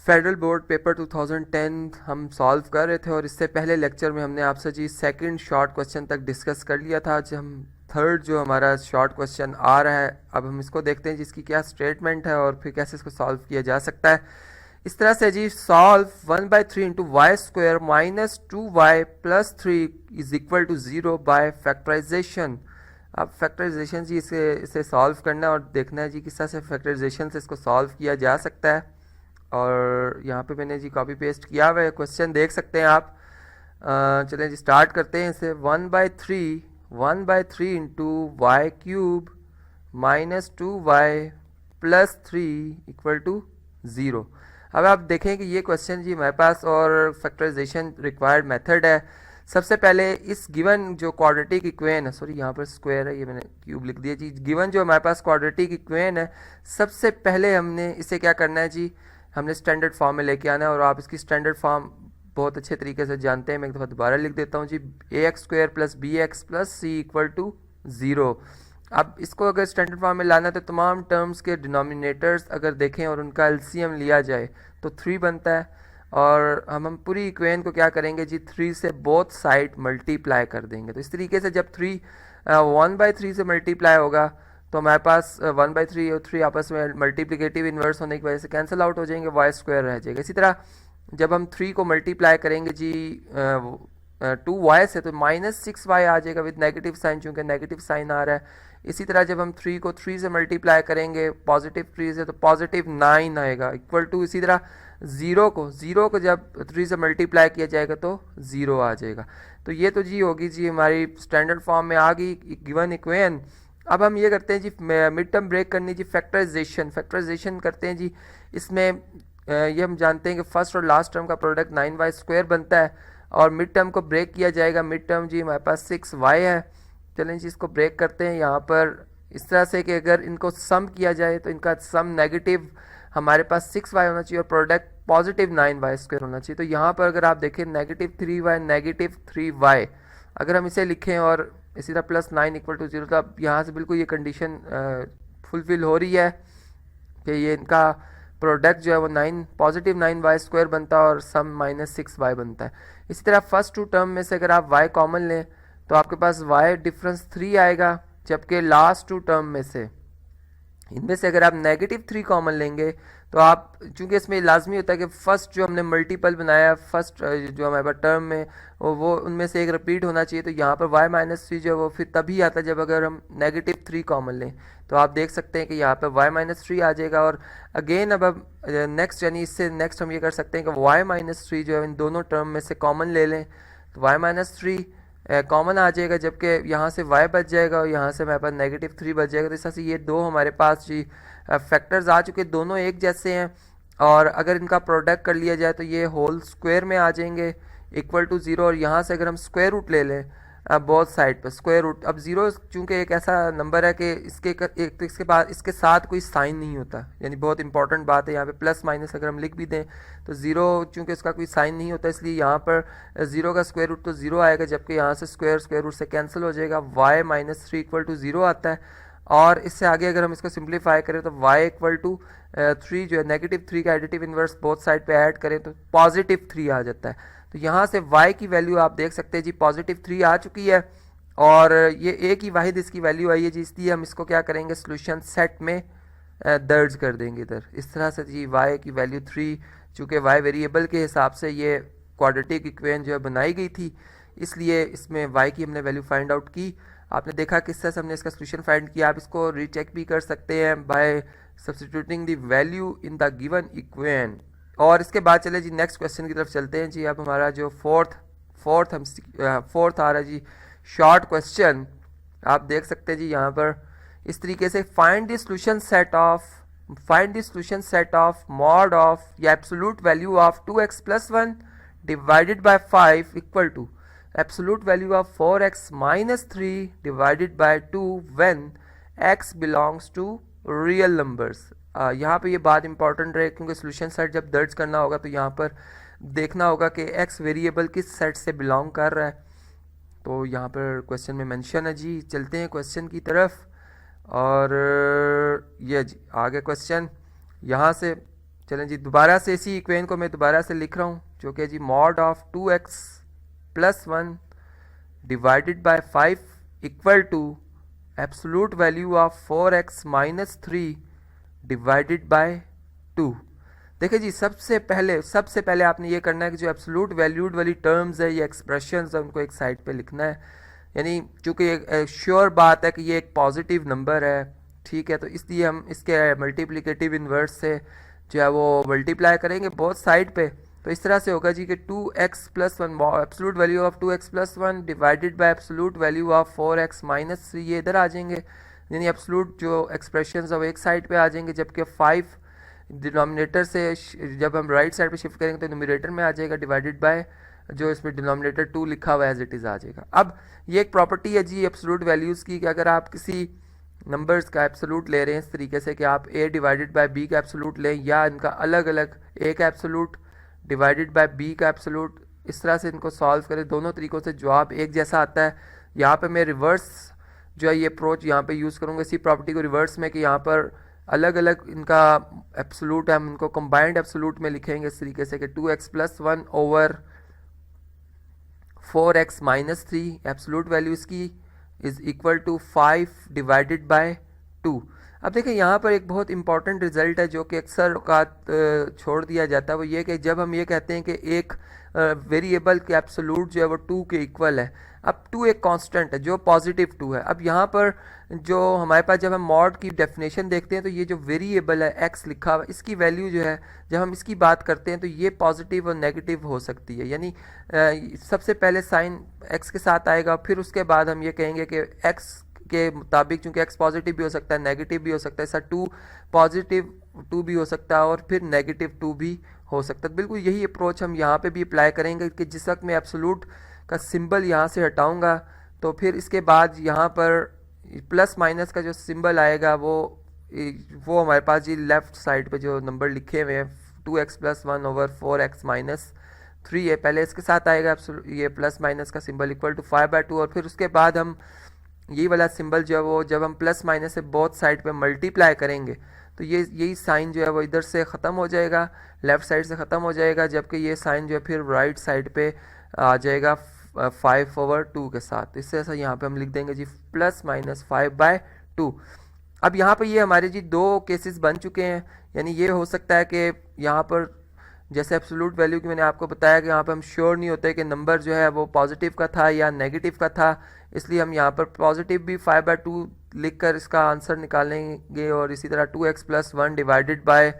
Federal board paper 2010 हम solve कर रहे थे और इससे पहले लेक्चर में हमने आपसे जी सेकंड शॉर्ट क्वेश्चन तक डिस्कस कर लिया था। आज हम थर्ड जो हमारा शॉर्ट क्वेश्चन आ रहा है, अब हम इसको देखते हैं जिसकी क्या स्टेटमेंट है और फिर कैसे इसको सॉल्व किया जा सकता है। इस तरह से जी solve 1/3 into Y square minus 2y plus 3 is equal to 0 by factorization. अब फैक्टराइजेशन जी इसे सॉल्व करना है और देखना है जी किस तरह से फैक्टराइजेशन से इसको सॉल्व किया जा सकता है। और यहाँ पे मैंने जी कॉपी पेस्ट किया हुआ है, क्वेश्चन देख सकते हैं आप। चलें जी स्टार्ट करते हैं इसे। 1/3 into Y cube minus 2y plus 3 equal to 0। अब आप देखें कि ये क्वेश्चन जी हमारे पास और फैक्टराइजेशन रिक्वायर्ड मेथड है। सबसे पहले इस गिवन जो क्वाड्रेटिक इक्वेशन है, सॉरी यहाँ पर स्क्वायर है, ये मैंने क्यूब लिख दिया जी। गिवन जो हमारे पास क्वाड्रेटिक इक्वेशन है, सबसे पहले हमने इसे क्या करना है जी, हमने स्टैंडर्ड फॉर्म में लेके आना है। और आप इसकी स्टैंडर्ड फॉर्म बहुत अच्छे तरीके से जानते हैं, मैं एक दफ़ा दोबारा लिख देता हूँ जी। ax² plus bx plus C equal to 0। अब इसको अगर स्टैंडर्ड फॉर्म में लाना है तो तमाम टर्म्स के डिनोमिनेटर्स अगर देखें और उनका एलसीएम लिया जाए तो 3 बनता है। और हम पूरी इक्वेशन को क्या करेंगे जी, 3 से बोथ साइड मल्टीप्लाई कर देंगे। तो इस तरीके से जब 1/3 से मल्टीप्लाई होगा तो हमारे पास 1/3 और 3 आपस में मल्टीप्लिकेटिव इन्वर्स होने की वजह से कैंसिल आउट हो जाएंगे, वाई स्क्वायर रह जाएगा। इसी तरह जब हम 3 को मल्टीप्लाई करेंगे जी 2y से तो -6y आ जाएगा विद नेगेटिव साइन, चूंकि नेगेटिव साइन आ रहा है। इसी तरह जब हम 3 को 3 से मल्टीप्लाई करेंगे पॉजिटिव 3 से तो पॉजिटिव 9 आएगा इक्वल टू, इसी तरह 0 को जब 3 से मल्टीप्लाई किया जाएगा तो 0 आ जाएगा। तो ये तो जी होगी जी हमारी स्टैंडर्ड फॉर्म में आ गई गिवन इक्वेशन। अब हम ये करते हैं जी मिड टर्म ब्रेक करनी जी, फैक्टराइजेशन करते हैं जी। इसमें ये हम जानते हैं कि फर्स्ट और लास्ट टर्म का प्रोडक्ट 9y² बनता है और मिड टर्म को ब्रेक किया जाएगा। मिड टर्म जी हमारे पास 6y है। चलें जी इसको ब्रेक करते हैं यहाँ पर इस तरह से कि अगर इनको सम किया जाए तो इनका सम नेगेटिव हमारे पास 6y होना चाहिए और प्रोडक्ट पॉजिटिव 9y² होना चाहिए। तो यहाँ पर अगर आप देखें -3y अगर हम इसे लिखें और इसी तरह +9 इक्वल टू 0, तो अब यहाँ से बिल्कुल ये कंडीशन फुलफिल हो रही है कि ये इनका प्रोडक्ट जो है वो पॉजिटिव 9y² बनता है और सम -6y बनता है। इसी तरह फर्स्ट 2 टर्म में से अगर आप y कॉमन लें तो आपके पास y डिफरेंस 3 आएगा, जबकि लास्ट 2 टर्म में से इनमें से अगर आप -3 कॉमन लेंगे तो आप, चूंकि इसमें लाजमी होता है कि फर्स्ट जो हमने मल्टीपल बनाया फर्स्ट जो हमारे पास टर्म में वो उनमें से एक रिपीट होना चाहिए। तो यहाँ पर y-3 जो है वो फिर तभी आता है जब अगर हम -3 कॉमन लें। तो आप देख सकते हैं कि यहाँ पर y-3 आ जाएगा। और अगेन अब नेक्स्ट यानी इससे नेक्स्ट हम ये कर सकते हैं कि y-3 जो है इन दोनों टर्म में से कॉमन ले लें तो y-3 कॉमन आ जाएगा, जबकि यहाँ से y बच जाएगा और यहाँ से हमारे पास -3 बच जाएगा। तो इस तरह से ये दो हमारे पास जी फैक्टर्स आ चुके, दोनों एक जैसे हैं। और अगर इनका प्रोडक्ट कर लिया जाए तो ये होल स्क्वायर में आ जाएंगे इक्वल टू 0। और यहाँ से अगर हम स्क्वायर रूट ले लें बोथ साइड पर स्क्वायर रूट, अब 0 चूँकि एक ऐसा नंबर है कि इसके बाद इसके साथ कोई साइन नहीं होता, यानी बहुत इंपॉर्टेंट बात है। यहाँ पे प्लस माइनस अगर हम लिख भी दें तो 0 चूँकि इसका कोई साइन नहीं होता, इसलिए यहाँ पर 0 का स्क्वायर रूट तो 0 आएगा, जबकि यहाँ से स्क्वायर रूट से कैंसिल हो जाएगा। y-3 इक्वल टू 0 आता है। और इससे आगे अगर हम इसको सिंप्लीफाई करें तो y इक्वल टू 3 जो है -3 का एडिटिव इन्वर्स बोथ साइड पे ऐड करें तो +3 आ जाता है। तो यहाँ से y की वैल्यू आप देख सकते हैं जी +3 आ चुकी है और ये एक ही वाहिद इसकी वैल्यू आई है जी, इसलिए हम इसको क्या करेंगे सोल्यूशन सेट में दर्ज कर देंगे इधर। इस तरह से जी y की वैल्यू 3, चूँकि y वेरिएबल के हिसाब से ये क्वाड्रेटिक इक्वेशन जो है बनाई गई थी, इसलिए इसमें y की हमने वैल्यू फाइंड आउट की। आपने देखा किस तरह से हमने इसका सोल्यूशन फाइंड किया। आप इसको रीचेक भी कर सकते हैं bye substituting the value in the given equation. और इसके बाद चले जी नेक्स्ट क्वेश्चन की तरफ चलते हैं जी। अब हमारा जो फोर्थ आ रहा है जी शॉर्ट क्वेश्चन, आप देख सकते हैं जी यहाँ पर इस तरीके से find the solution set of mod of या absolute value of 2x + 1 divided by 5 equal to absolute value of 4x minus 3 divided by 2 when x belongs to real numbers। यहाँ पे ये बात इंपॉर्टेंट है क्योंकि सोल्यूशन सेट जब दर्ज करना होगा तो यहाँ पर देखना होगा कि x वेरिएबल किस सेट से बिलोंग कर रहा है। तो यहाँ पर क्वेश्चन में मेंशन है जी। चलते हैं क्वेश्चन की तरफ और ये जी आगे क्वेश्चन यहाँ से चलें जी, दोबारा से इसी इक्वेशन को मैं दोबारा से लिख रहा हूँ, जो कि जी mod of 2x plus 1 divided by 5 equal to absolute value of 4x minus 3 divided by 2। देखिए जी, सबसे पहले आपने ये करना है कि जो एब्सोलूट वैल्यूड वाली टर्म्स है, ये एक्सप्रेशंस है, उनको एक साइड पे लिखना है। यानी चूँकि श्योर बात है कि ये एक पॉजिटिव नंबर है, ठीक है, तो इसलिए हम इसके मल्टीप्लिकेटिव इन्वर्स से जो है वो मल्टीप्लाई करेंगे बोथ साइड पे। तो इस तरह से होगा जी कि 2x plus 1 absolute value of 2x plus 1 divided bye absolute value of 4x minus 3, ये इधर आ जाएंगे, यानी एब्सोलूट जो एक्सप्रेशंस है वो एक साइड पे आ जाएंगे, जबकि 5 डिनोमिनेटर से जब हम राइट साइड पे शिफ्ट करेंगे तो न्यूमरेटर में आ जाएगा, डिवाइडेड बाय जो इसमें डिनोमिनेटर 2 लिखा हुआ है एज इट इज़ आ जाएगा। अब ये एक प्रॉपर्टी है जी एब्सोलूट वैल्यूज़ की कि अगर आप किसी नंबर्स का एब्सोलूट ले रहे हैं इस तरीके से कि आप a डिवाइडेड बाय b का एब्सोलूट लें, या इनका अलग अलग a का एब्सोलूट डिवाइडेड बाय b का एब्सोलूट, इस तरह से इनको सॉल्व करें, दोनों तरीक़ों से जवाब एक जैसा आता है। यहाँ पे मैं रिवर्स जो है ये अप्रोच यहाँ पे यूज़ करूँगा इसी प्रॉपर्टी को रिवर्स में, कि यहाँ पर अलग अलग इनका एब्सोलूट है, हम इनको कंबाइंड एब्सोलूट में लिखेंगे इस तरीके से कि 2x plus 1 over 4x minus 3 absolute value इसकी is equal to 5 divided by 2। अब देखिए यहाँ पर एक बहुत इंपॉर्टेंट रिजल्ट है जो कि अक्सर औकात छोड़ दिया जाता है, वो ये कि जब हम ये कहते हैं कि एक वेरिएबल के एब्सोलूट जो है वो 2 के इक्वल है। अब 2 एक कांस्टेंट है जो पॉजिटिव 2 है। अब यहाँ पर जो हमारे पास जब हम मॉड की डेफिनेशन देखते हैं तो ये जो वेरिएबल है x लिखा हुआ, इसकी वैल्यू जो है जब हम इसकी बात करते हैं तो ये पॉजिटिव और नेगेटिव हो सकती है, यानी सबसे पहले साइन x के साथ आएगा, फिर उसके बाद हम ये कहेंगे कि x के मुताबिक, चूंकि x पॉजिटिव भी हो सकता है, नेगेटिव भी हो सकता है, ऐसा 2 पॉजिटिव 2 भी हो सकता है और फिर नेगेटिव 2 भी हो सकता है। बिल्कुल यही अप्रोच हम यहाँ पे भी अप्लाई करेंगे कि जिस वक्त मैं एब्सोलूट का सिंबल यहाँ से हटाऊंगा तो फिर इसके बाद यहाँ पर प्लस माइनस का जो सिंबल आएगा वो हमारे पास जी लेफ्ट साइड पे जो नंबर लिखे हुए हैं 2x plus 1 over 4x minus 3 है, पहले इसके साथ आएगा ये प्लस माइनस का सिंबल इक्वल टू 5/2, और फिर उसके बाद हम यही वाला सिंबल जो है वो जब हम प्लस माइनस से बोथ साइड पे मल्टीप्लाई करेंगे तो ये यही साइन जो है वो इधर से ख़त्म हो जाएगा, लेफ़्ट साइड से ख़त्म हो जाएगा, जबकि ये साइन जो है फिर राइट साइड पे आ जाएगा 5/2 के साथ। इससे ऐसा यहाँ पे हम लिख देंगे जी प्लस माइनस 5/2। अब यहाँ पर ये हमारे जी दो केसेस बन चुके हैं, यानी ये हो सकता है कि यहाँ पर जैसे एब्सोलूट वैल्यू की मैंने आपको बताया कि यहाँ पे हम श्योर नहीं होते कि नंबर जो है वो पॉजिटिव का था या नेगेटिव का था, इसलिए हम यहाँ पर पॉजिटिव भी 5/2 लिख कर इसका आंसर निकालेंगे, और इसी तरह 2x plus 1 divided by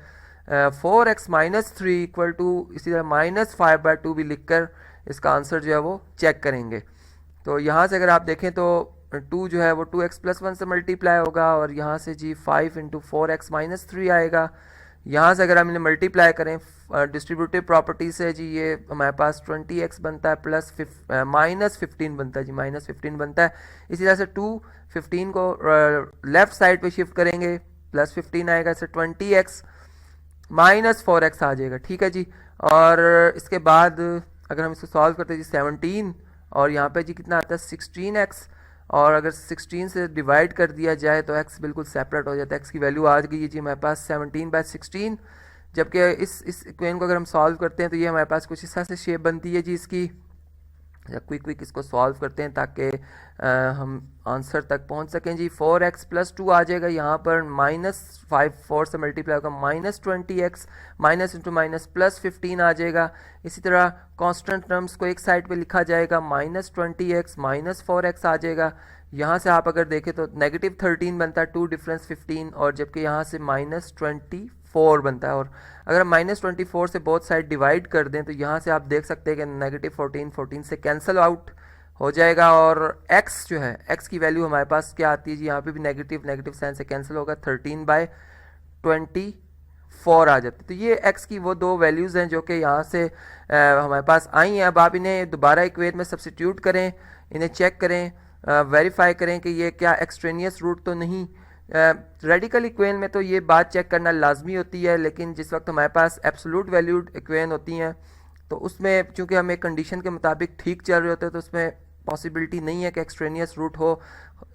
4x minus 3 equal to इसी तरह माइनस 5/2 भी लिख कर इसका आंसर जो है वो चेक करेंगे। तो यहाँ से अगर आप देखें तो 2 जो है वो 2x प्लस 1 से मल्टीप्लाई होगा, और यहाँ से जी 5 इंटू 4x माइनस 3 आएगा। यहाँ से अगर हम इन्हें मल्टीप्लाई करें डिस्ट्रीब्यूटिव प्रॉपर्टी से जी ये हमारे पास 20x बनता है प्लस माइनस 15 बनता है जी, माइनस 15 बनता है। इसी तरह से 15 को लेफ्ट साइड पे शिफ्ट करेंगे, प्लस 15 आएगा, इससे 20x माइनस 4x आ जाएगा, ठीक है जी। और इसके बाद अगर हम इसको सॉल्व करते हैं जी 17, और यहाँ पे जी कितना आता है 16x, और अगर 16 से डिवाइड कर दिया जाए तो x बिल्कुल सेपरेट हो जाता है, x की वैल्यू आ गई है जी हमारे पास 17/16। जबकि इस इक्वेशन को अगर हम सॉल्व करते हैं तो ये हमारे पास कुछ इस तरह से शेप बनती है जी इसकी। क्विक इसको सॉल्व करते हैं ताकि हम आंसर तक पहुंच सकें जी। 4x प्लस 2 आ जाएगा, यहाँ पर माइनस 4 से मल्टीप्लाई होगा, minus 20x, minus into minus plus 15 आ जाएगा। इसी तरह कांस्टेंट टर्म्स को एक साइड पे लिखा जाएगा, माइनस 20x माइनस 4x आ जाएगा। यहाँ से आप अगर देखें तो नेगेटिव 13 बनता है, 2 डिफरेंस 15, और जबकि यहाँ से माइनस 24 बनता है। और अगर हम माइनस 24 से बोथ साइड डिवाइड कर दें तो यहाँ से आप देख सकते हैं कि नेगेटिव 14 से कैंसिल आउट हो जाएगा, और x जो है x की वैल्यू हमारे पास क्या आती है जी, यहाँ पे भी नेगेटिव साइन से कैंसिल होगा, 13/24 आ जाती है। तो ये x की वो दो वैल्यूज़ हैं जो कि यहाँ से हमारे पास आई हैं। अब आप इन्हें दोबारा इक्वेशन में सब्स्टिट्यूट करें, इन्हें चेक करें, वेरीफाई करें कि ये क्या एक्सट्रेनियस रूट तो नहीं। रेडिकल इक्वेशन में तो ये बात चेक करना लाजमी होती है, लेकिन जिस वक्त हमारे पास एब्सोलूट वैल्यूड इक्वेशन होती हैं तो उसमें चूंकि हम एक कंडीशन के मुताबिक ठीक चल रहे होते हैं तो उसमें पॉसिबिलिटी नहीं है कि एक्सट्रेनियस रूट हो,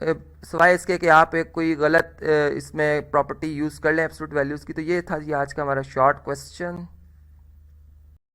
सिवाय इसके कि आप एक कोई गलत इसमें प्रॉपर्टी यूज़ कर लें एब्सोल्यूट वैल्यूज़ की। तो ये था जी आज का हमारा शॉर्ट क्वेश्चन।